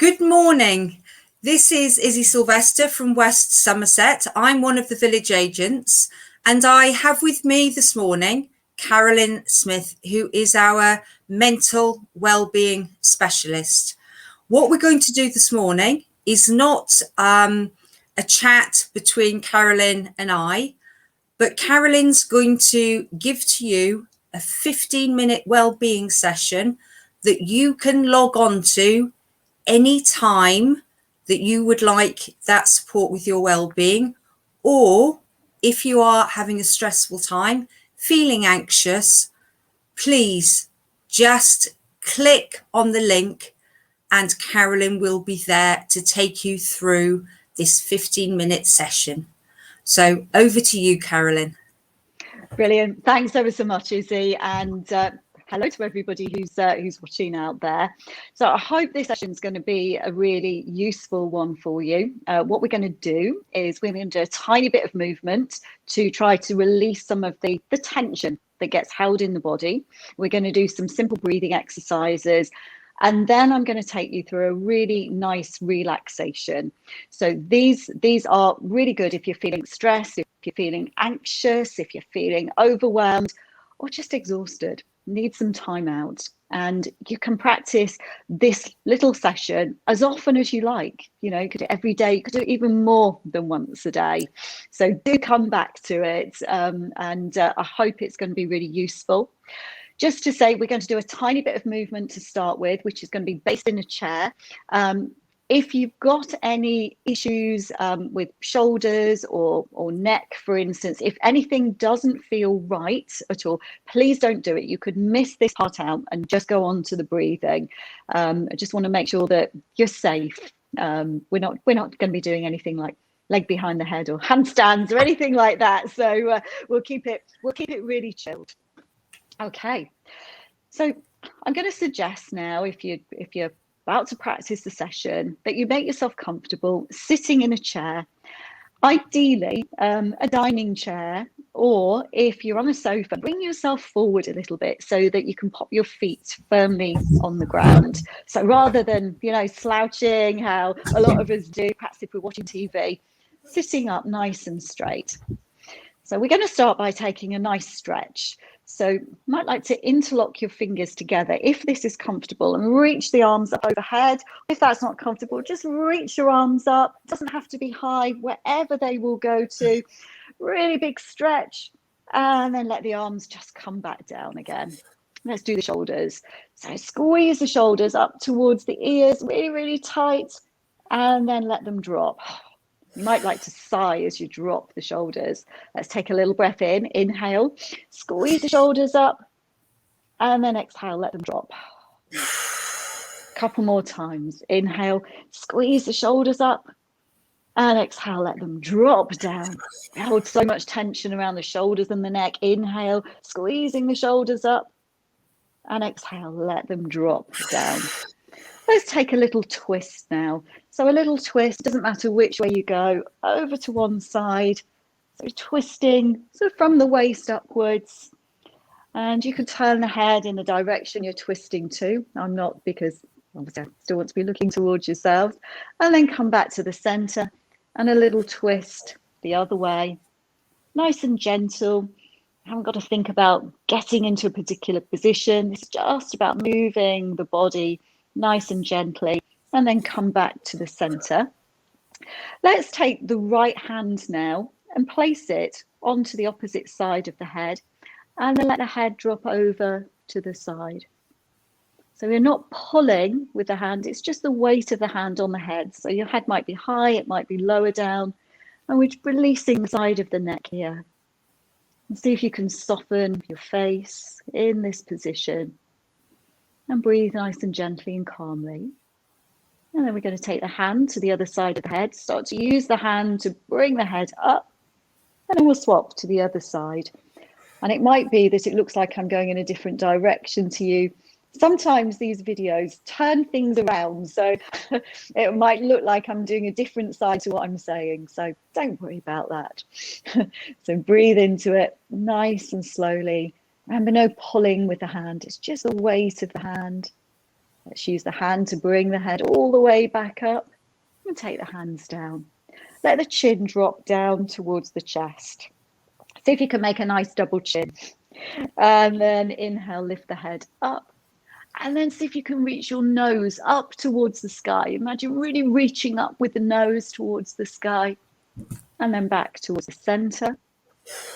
Good morning. This is Izzy Sylvester from West Somerset. I'm one of the village agents, and I have with me this morning Carolyn Smith, who is our mental wellbeing specialist. What we're going to do this morning is not a chat between Carolyn and I, but Carolyn's going to give to you a 15-minute wellbeing session that you can log on to any time that you would like that support with your well-being, or if you are having a stressful time, feeling anxious, please just click on the link and Carolyn will be there to take you through this 15-minute session. So over to you, Carolyn. Brilliant. Thanks ever so much, Izzy, and hello to everybody who's watching out there. So I hope this session is going to be a really useful one for you. What we're going to do is we're going to do a tiny bit of movement to try to release some of the tension that gets held in the body. We're going to do some simple breathing exercises, and then I'm going to take you through a really nice relaxation. So these are really good if you're feeling stressed, if you're feeling anxious, if you're feeling overwhelmed, or just exhausted. Need some time out, and you can practice this little session as often as you like. You know, you could do it every day, you could do it even more than once a day. So do come back to it, and I hope it's going to be really useful. Just to say, we're going to do a tiny bit of movement to start with, which is going to be based in a chair. If you've got any issues with shoulders or neck, for instance, if anything doesn't feel right at all, please don't do it. You could miss this part out and just go on to the breathing. I just want to make sure that you're safe. We're not going to be doing anything like leg behind the head or handstands or anything like that. So we'll keep it really chilled. Okay. So I'm going to suggest now, if you're about to practice the session, that you make yourself comfortable sitting in a chair, ideally a dining chair, or if you're on a sofa, bring yourself forward a little bit so that you can pop your feet firmly on the ground. So rather than, slouching, how a lot of us do, perhaps if we're watching TV, sitting up nice and straight. So we're going to start by taking a nice stretch. So you might like to interlock your fingers together if this is comfortable, and reach the arms up overhead. If that's not comfortable, just reach your arms up. It doesn't have to be high, wherever they will go to. Really big stretch, and then let the arms just come back down again. Let's do the shoulders. So squeeze the shoulders up towards the ears, really, really tight, and then let them drop. You might like to sigh as you drop the shoulders. Let's take a little breath in. Inhale, squeeze the shoulders up, and then exhale, let them drop. Couple more times. Inhale, squeeze the shoulders up, and exhale, let them drop down. We hold so much tension around the shoulders and the neck. Inhale, squeezing the shoulders up, and exhale, let them drop down. Let's take a little twist now. So a little twist, doesn't matter which way you go, over to one side. So twisting, so from the waist upwards. And you can turn the head in the direction you're twisting to. I'm not, because obviously I still want to be looking towards yourselves. And then come back to the center and a little twist the other way. Nice and gentle. I haven't got to think about getting into a particular position. It's just about moving the body nice and gently, and then come back to the center. Let's take the right hand now and place it onto the opposite side of the head, and then let the head drop over to the side. So we're not pulling with the hand, it's just the weight of the hand on the head. So your head might be high, it might be lower down, and we're releasing the side of the neck here. And see if you can soften your face in this position. And breathe nice and gently and calmly. And then we're going to take the hand to the other side of the head. Start to use the hand to bring the head up. And then we'll swap to the other side. And it might be that it looks like I'm going in a different direction to you. Sometimes these videos turn things around. So it might look like I'm doing a different side to what I'm saying. So don't worry about that. So breathe into it nice and slowly. Remember, no pulling with the hand. It's just the weight of the hand. Let's use the hand to bring the head all the way back up and take the hands down. Let the chin drop down towards the chest. See if you can make a nice double chin. And then inhale, lift the head up. And then see if you can reach your nose up towards the sky. Imagine really reaching up with the nose towards the sky. And then back towards the center.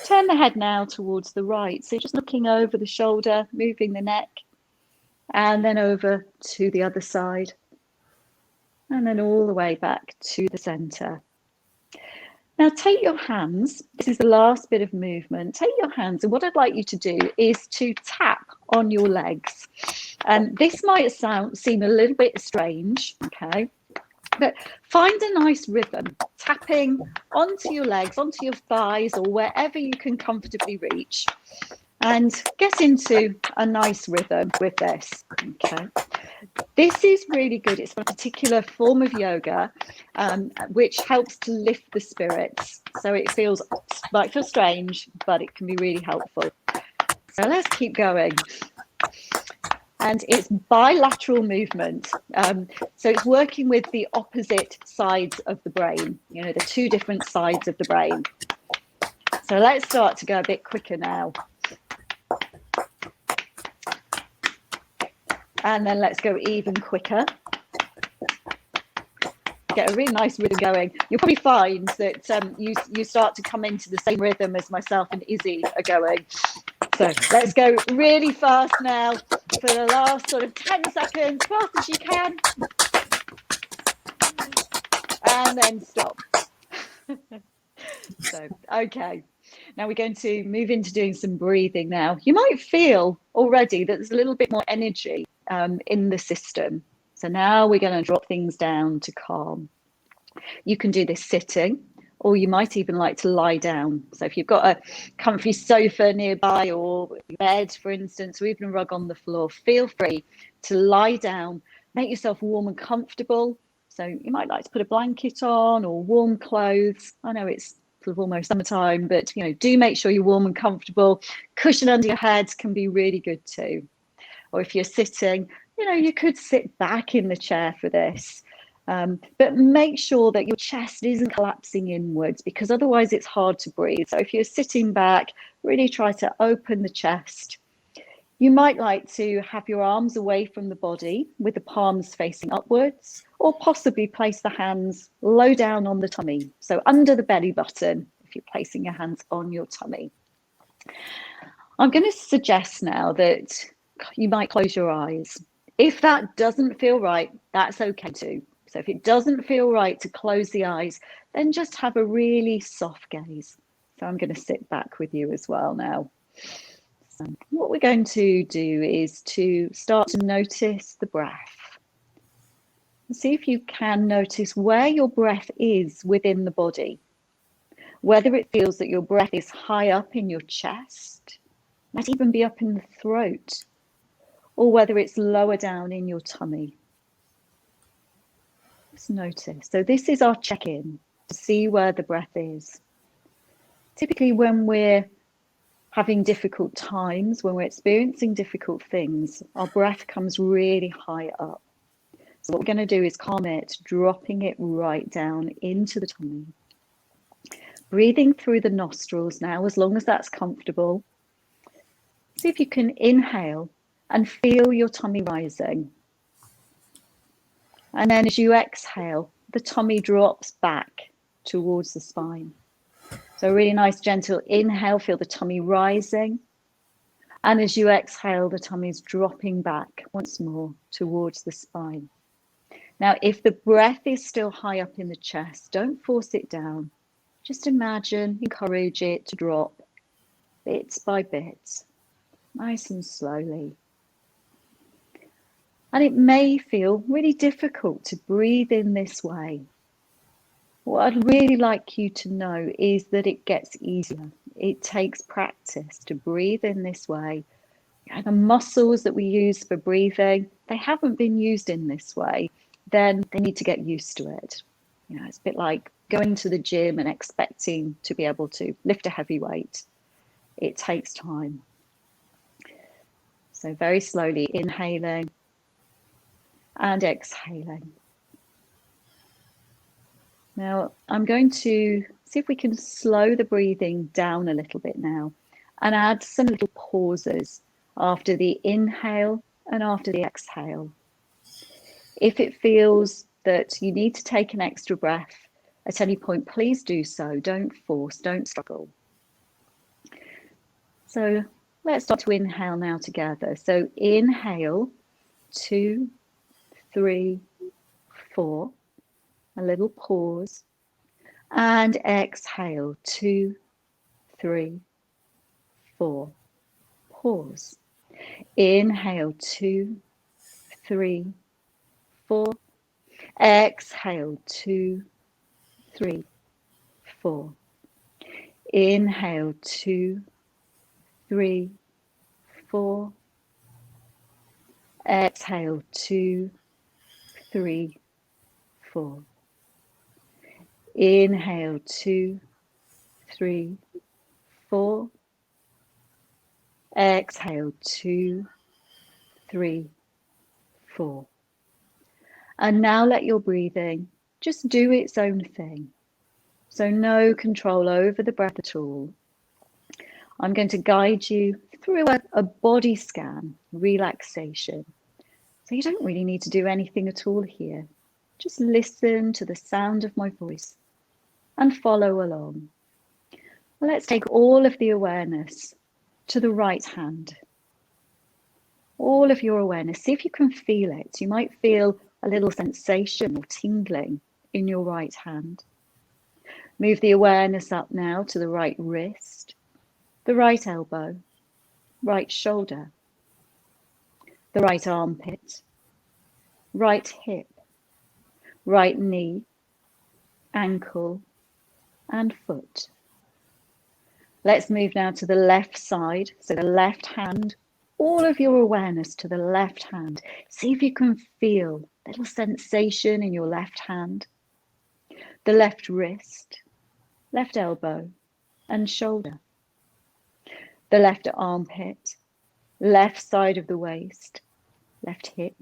Turn the head now towards the right. So just looking over the shoulder, moving the neck. And then over to the other side. And then all the way back to the center. Now take your hands, this is the last bit of movement, take your hands, and what I'd like you to do is to tap on your legs. And this might seem a little bit strange, okay? But find a nice rhythm, tapping onto your legs, onto your thighs, or wherever you can comfortably reach. And get into a nice rhythm with this, okay? This is really good. It's a particular form of yoga which helps to lift the spirits. So it might feel strange, but it can be really helpful. So let's keep going. And it's bilateral movement. So it's working with the opposite sides of the brain, you know, the two different sides of the brain. So let's start to go a bit quicker now. And then let's go even quicker. Get a really nice rhythm going. You'll probably find that you start to come into the same rhythm as myself and Izzy are going. So let's go really fast now for the last sort of 10 seconds, fast as you can. And then stop. So, okay. Now we're going to move into doing some breathing now. You might feel already that there's a little bit more energy in the system. So now we're going to drop things down to calm. You can do this sitting, or you might even like to lie down. So if you've got a comfy sofa nearby or bed, for instance, or even a rug on the floor, feel free to lie down, make yourself warm and comfortable. So you might like to put a blanket on or warm clothes. I know it's sort of almost summertime, but you know, do make sure you're warm and comfortable. Cushion under your head can be really good too. Or if you're sitting, you know, you could sit back in the chair for this. But make sure that your chest isn't collapsing inwards, because otherwise it's hard to breathe. So if you're sitting back, really try to open the chest. You might like to have your arms away from the body with the palms facing upwards, or possibly place the hands low down on the tummy. So under the belly button, if you're placing your hands on your tummy. I'm going to suggest now that you might close your eyes. If that doesn't feel right, that's okay too. So if it doesn't feel right to close the eyes, then just have a really soft gaze. So I'm going to sit back with you as well now. So what we're going to do is to start to notice the breath. See if you can notice where your breath is within the body. Whether it feels that your breath is high up in your chest, might even be up in the throat, or whether it's lower down in your tummy. Just notice. So this is our check-in to see where the breath is. Typically when we're having difficult times, when we're experiencing difficult things, our breath comes really high up. So what we're going to do is calm it, dropping it right down into the tummy. Breathing through the nostrils now, as long as that's comfortable. See if you can inhale and feel your tummy rising. And then as you exhale, the tummy drops back towards the spine. So a really nice gentle inhale, feel the tummy rising. And as you exhale, the tummy's dropping back once more towards the spine. Now, if the breath is still high up in the chest, don't force it down. Just imagine, encourage it to drop bits by bits, nice and slowly. And it may feel really difficult to breathe in this way. What I'd really like you to know is that it gets easier. It takes practice to breathe in this way. And the muscles that we use for breathing, they haven't been used in this way. Then they need to get used to it. You know, it's a bit like going to the gym and expecting to be able to lift a heavy weight. It takes time. So very slowly inhaling and exhaling. Now, I'm going to see if we can slow the breathing down a little bit now and add some little pauses after the inhale and after the exhale. If it feels that you need to take an extra breath at any point, please do so. Don't force, don't struggle. So let's start to inhale now together. So inhale, 2, 3, 4, a little pause, and exhale, 2, 3, 4, pause. Inhale, 2, 3, 4, exhale, 2, 3, 4. Inhale, 2, 3, 4. Exhale, 2, 3, 4. Inhale, 2, 3, 4. Exhale, 2, 3, 4. And now let your breathing just do its own thing. So no control over the breath at all. I'm going to guide you through a body scan, relaxation. So you don't really need to do anything at all here. Just listen to the sound of my voice and follow along. Let's take all of the awareness to the right hand. All of your awareness, see if you can feel it. You might feel a little sensation or tingling in your right hand. Move the awareness up now to the right wrist, the right elbow, right shoulder, the right armpit, right hip, right knee, ankle, and foot. Let's move now to the left side, so the left hand, all of your awareness to the left hand. See if you can feel a little sensation in your left hand, the left wrist, left elbow, and shoulder, the left armpit, left side of the waist, left hip,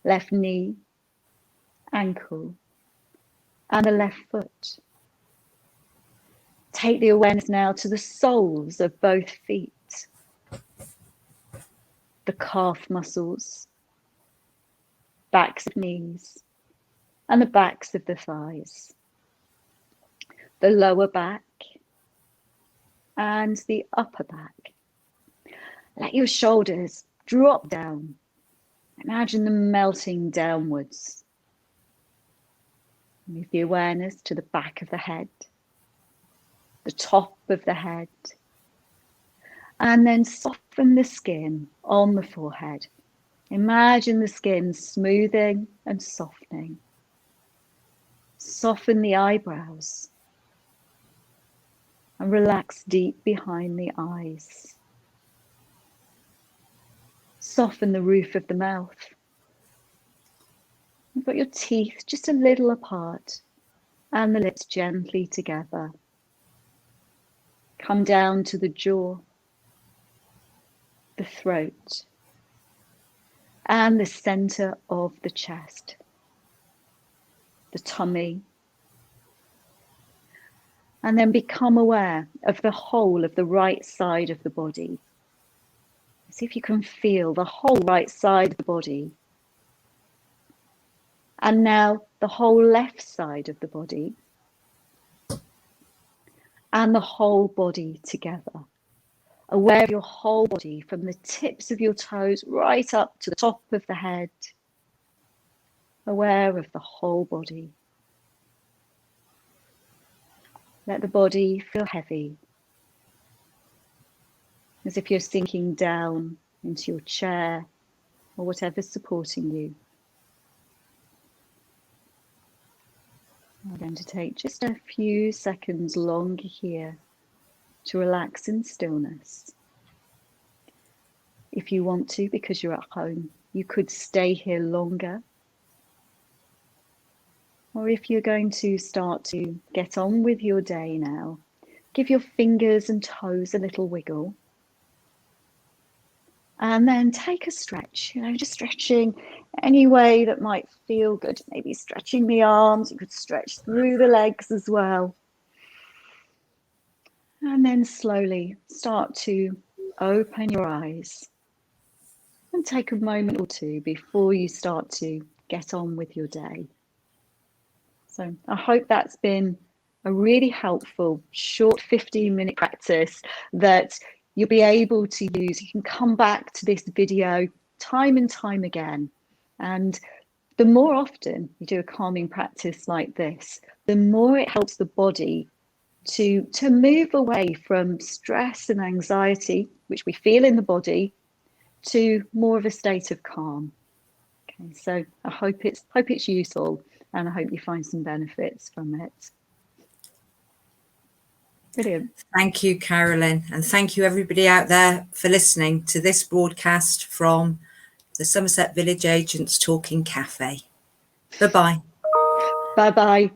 left knee, ankle, and the left foot. Take the awareness now to the soles of both feet, the calf muscles, backs of knees, and the backs of the thighs, the lower back, and the upper back. Let your shoulders drop down. Imagine them melting downwards. Move the awareness to the back of the head, the top of the head, and then soften the skin on the forehead. Imagine the skin smoothing and softening. Soften the eyebrows and relax deep behind the eyes. Soften the roof of the mouth. You've got your teeth just a little apart and the lips gently together. Come down to the jaw, the throat, and the center of the chest, the tummy, and then become aware of the whole of the right side of the body. See if you can feel the whole right side of the body. And now the whole left side of the body and the whole body together. Aware of your whole body from the tips of your toes right up to the top of the head. Aware of the whole body. Let the body feel heavy, as if you're sinking down into your chair or whatever's supporting you. I'm going to take just a few seconds longer here to relax in stillness. If you want to, because you're at home, you could stay here longer. Or if you're going to start to get on with your day now, give your fingers and toes a little wiggle. And then take a stretch, just stretching any way that might feel good. Maybe stretching the arms, you could stretch through the legs as well. And then slowly start to open your eyes and take a moment or two before you start to get on with your day. So I hope that's been a really helpful short 15-minute practice that you'll be able to use. You can come back to this video time and time again. And the more often you do a calming practice like this, the more it helps the body to move away from stress and anxiety, which we feel in the body, to more of a state of calm. Okay, so I hope it's useful, and I hope you find some benefits from it. Brilliant. Thank you, Carolyn, and thank you everybody out there for listening to this broadcast from the Somerset Village Agents Talking Cafe. Bye-bye. Bye-bye.